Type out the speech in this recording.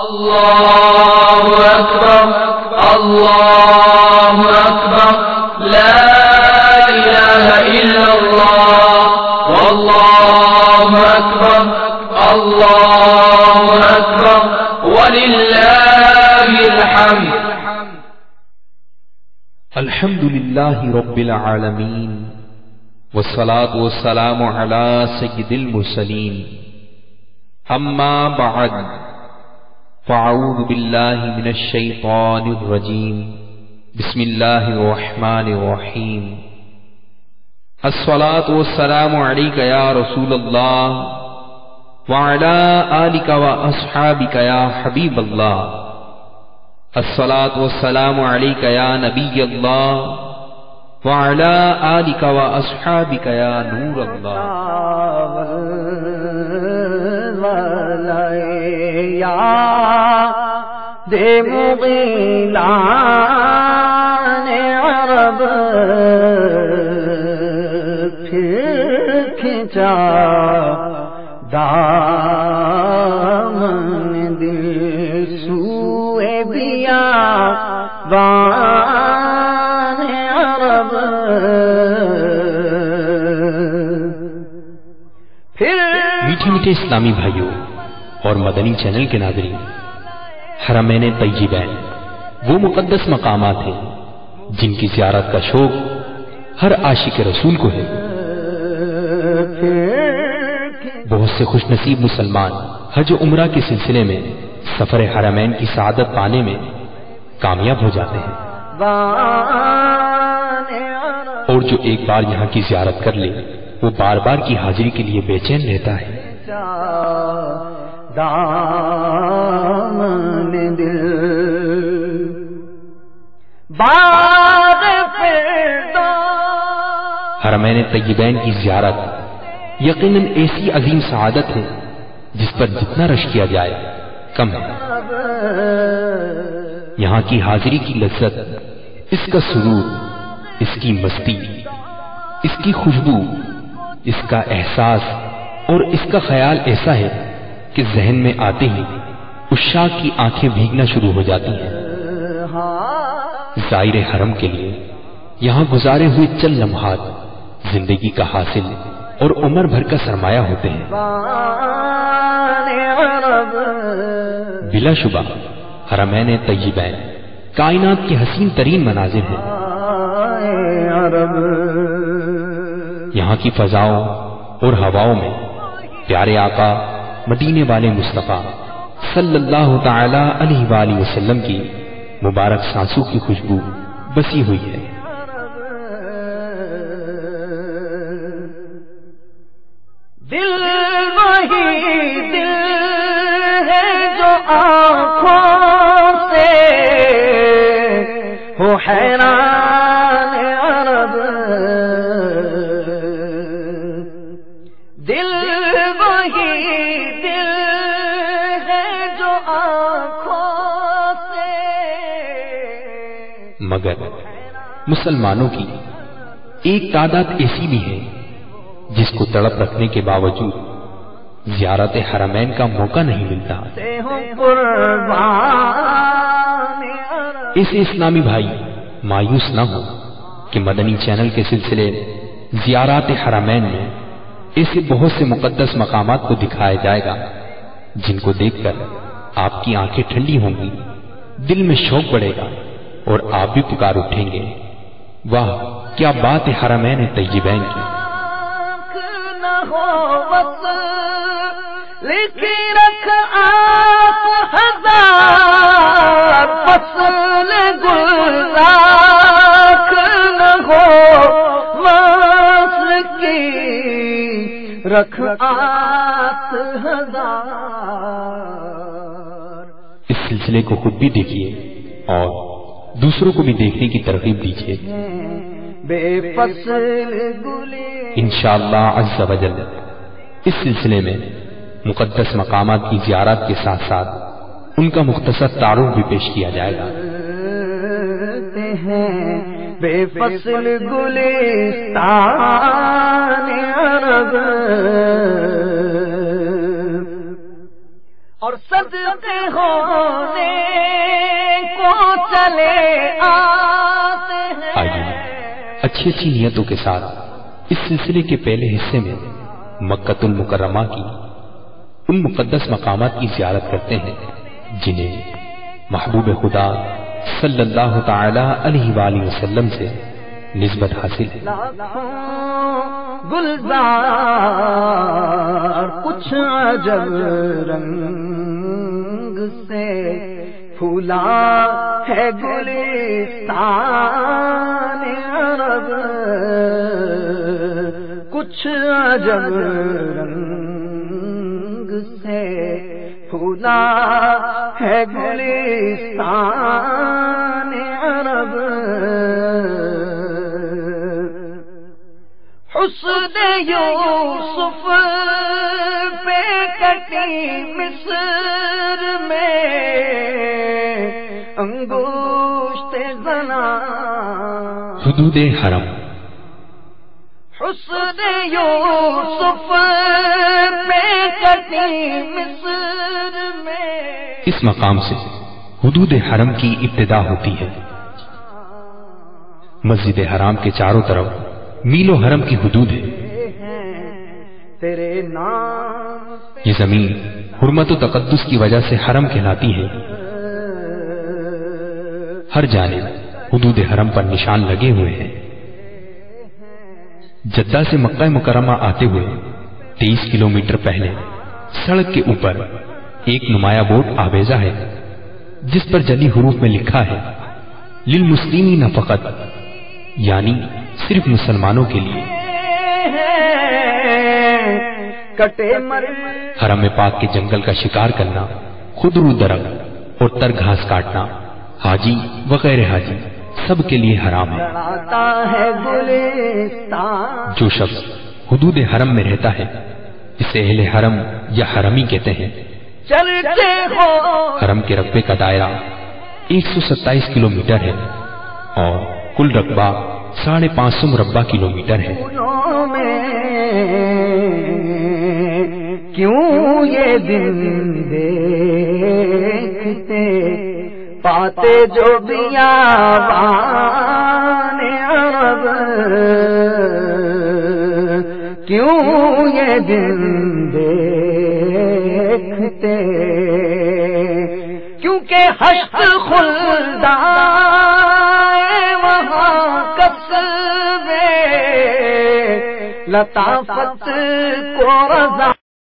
اللہ اکبر اللہ اکبر لا الہ الا اللہ واللہ اکبر اللہ اکبر وللہ الحمد. الحمد للہ رب العالمین والصلاة والسلام علی سید المرسلین. اما بعد فاعوذ باللہ من الشیطان الرجیم. بسم اللہ الرحمن الرحیم. الصلاة والسلام علیک یا رسول اللہ وعلی آلک واصحابک یا حبیب اللہ. الصلاة والسلام علیک یا نبی اللہ وعلی آلک واصحابک یا نور اللہ. دے مغیلان عرب پھر کھنچا دامن دل سوئے بیابان عرب. میٹھے میٹھے اسلامی بھائیوں اور مدنی چینل کے ناظرین، حرمین طیبین وہ مقدس مقامات ہیں جن کی زیارت کا شوق ہر عاشق رسول کو ہے. بہت سے خوش نصیب مسلمان حج و عمرہ کے سلسلے میں سفر حرمین کی سعادت پانے میں کامیاب ہو جاتے ہیں، اور جو ایک بار یہاں کی زیارت کر لے وہ بار بار کی حاضری کے لیے بے چین رہتا ہے. دامن دل باغ حرمین طیبین کی زیارت یقیناً ایسی عظیم سعادت ہے جس پر جتنا رش کیا جائے کم ہے. یہاں کی حاضری کی لذت، اس کا سرور، اس کی مستی، اس کی خوشبو، اس کا احساس اور اس کا خیال ایسا ہے کہ ذہن میں آتے ہی عشاق کی آنکھیں بھیگنا شروع ہو جاتی ہیں. زائر حرم کے لیے یہاں گزارے ہوئے چند لمحات زندگی کا حاصل اور عمر بھر کا سرمایہ ہوتے ہیں. بلا شبہ حرمین طیبین کائنات کے حسین ترین مناظر ہیں. یہاں کی فضاؤں اور ہواؤں میں پیارے آقا مدینے والے مصطفیٰ صلی اللہ تعالی علیہ وآلہ وسلم کی مبارک سانسوں کی خوشبو بسی ہوئی ہے. دل وہی دل ہے جو آنکھوں سے ہو حیران عرب. دل وہی دل ہے جو آنکھوں سے. مگر مسلمانوں کی ایک تعداد ایسی بھی ہے جس کو تڑپ رکھنے کے باوجود زیارت حرمین کا موقع نہیں ملتا. ایسے اسلامی بھائی مایوس نہ ہو کہ مدنی چینل کے سلسلے زیارات حرمین میں ایسے بہت سے مقدس مقامات کو دکھایا جائے گا جن کو دیکھ کر آپ کی آنکھیں ٹھنڈی ہوں گی، دل میں شوق بڑھے گا اور آپ بھی پکار اٹھیں گے، واہ کیا بات ہے حرمین طیبین کی. لکھی رکھ آپ ہزار فصل گلزار نہ ہو وصل کی رکھ آپ ہزار. اس سلسلے کو خود بھی دیکھیے اور دوسروں کو بھی دیکھنے کی ترغیب دیجیے. بے فصل گلے انشاءاللہ عز و جل اس سلسلے میں مقدس مقامات کی زیارت کے ساتھ ساتھ ان کا مختصر تعارف بھی پیش کیا جائے گا. بے فصل گلستان عرب اور صدقے ہونے کو چلے آتے ہیں. آئیے اچھی اچھی نیتوں کے ساتھ اس سلسلے کے پہلے حصے میں مکہ المکرمہ کی ان مقدس مقامات کی زیارت کرتے ہیں جنہیں محبوب خدا صلی اللہ تعالی علیہ وآلہ وسلم سے نسبت حاصل ہے. گلزار کچھ عجب رنگ سے پھولا ہے گلستان عرب، کچھ عجب رنگ سے پھولا ہے گلستان عرب. حسن یوسف پہ کٹی مصر میں انگشت زنا. حدود حرم. حسن یوسف پہ کٹی مصر میں. اس مقام سے حدود حرم کی ابتدا ہوتی ہے. مسجد حرام کے چاروں طرف میل و حرم کی حدود ہے. تیرے نام یہ زمین حرمت و تقدس کی وجہ سے حرم کہلاتی ہے. ہر جانب حدود حرم پر نشان لگے ہوئے ہیں. جدہ سے مکہ مکرمہ آتے ہوئے 23 کلومیٹر پہلے سڑک کے اوپر ایک نمایاں بورڈ آویزہ ہے جس پر جلی حروف میں لکھا ہے للمسلمین فقط، یعنی صرف مسلمانوں کے لیے. حرم پاک کے جنگل کا شکار کرنا، خودرو درخت اور تر گھاس کاٹنا حاجی وغیر حاجی سب کے لیے حرام ہے. جو شخص حدود حرم میں رہتا ہے اسے اہل حرم یا حرمی کہتے ہیں. حرم کے رقبے کا دائرہ 127 کلومیٹر ہے اور کل رقبہ 550 مربع کلومیٹر ہے. کیوں یہ دن دیکھتے پاتے جو بیابان عرب، کیوں یہ دن دیکھتے کیونکہ حشر خلدائے وہاں کسبے لطافت کو رضا